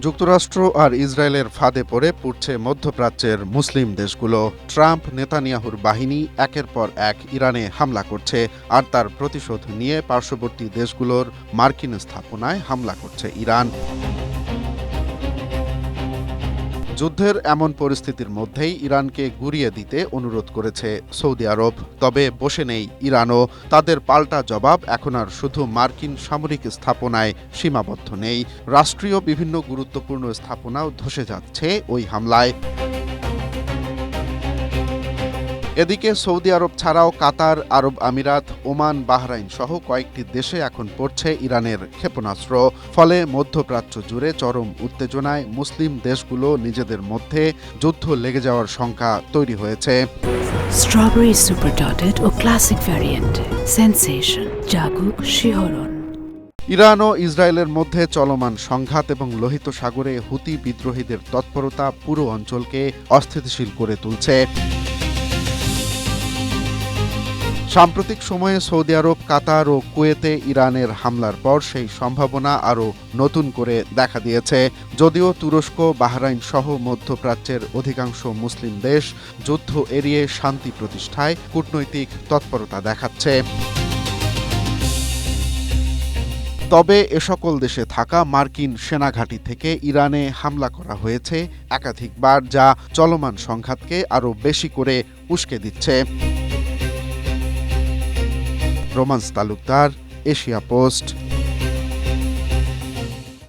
যুক্তরাষ্ট্র আর ইসরায়েলের ফাঁদে পড়ে পুড়ছে মধ্যপ্রাচ্যের মুসলিম দেশগুলো। ট্রাম্প নেতানিয়াহুর বাহিনী একের পর এক ইরানে হামলা করছে, আর তার প্রতিশোধ নিয়ে পার্শ্ববর্তী দেশগুলোর মার্কিন স্থাপনায় হামলা করছে ইরান। যুদ্ধের এমন পরিস্থিতির মধ্যেই ইরানকে গুঁড়িয়ে দিতে অনুরোধ করেছে সৌদি আরব। তবে বসে নেই ইরানও। তাদের পাল্টা জবাব এখন আর শুধু মার্কিন সামরিক স্থাপনায় সীমাবদ্ধ নেই, রাষ্ট্রীয় বিভিন্ন গুরুত্বপূর্ণ স্থাপনাও ধসে যাচ্ছে ওই হামলায়। এদিকে সৌদি আরব ছাড়াও কাতার, আরব আমিরাত, ওমান, বাহরাইন সহ কয়েকটি দেশে এখন পড়ছে ইরানের ক্ষেপণাস্ত্র। ফলে মধ্যপ্রাচ্য জুড়ে চরম উত্তেজনায় মুসলিম দেশগুলো নিজেদের মধ্যে যুদ্ধ লেগে যাওয়ার শঙ্কা তৈরি হয়েছে। স্ট্রবেরি সুপার ডটেড ও ক্লাসিক ভ্যারিয়েন্টে সেনসেশন জাগুক শিহরণ। ইরান ও ইসরায়েলের মধ্যে চলমান সংঘাত এবং লোহিত সাগরে হুতি বিদ্রোহীদের তৎপরতা পুরো অঞ্চলকে অস্থিতিশীল করে তুলছে। সাম্প্রতিক সময়ে সৌদি আরব, কাতার ও কুয়েতে ইরানের হামলার পর সেই সম্ভাবনা আরও নতুন করে দেখা দিয়েছে। যদিও তুরস্ক, বাহরাইন সহ মধ্যপ্রাচ্যের অধিকাংশ মুসলিম দেশ যুদ্ধ এড়িয়ে শান্তি প্রতিষ্ঠায় কূটনৈতিক তৎপরতা দেখাচ্ছে। তবে এ সকল দেশে থাকা মার্কিন সেনাঘাঁটি থেকে ইরানে হামলা করা হয়েছে একাধিকবার, যা চলমান সংঘাতকে আরও বেশি করে উস্কে দিচ্ছে। Romance Talukdar, Asia post.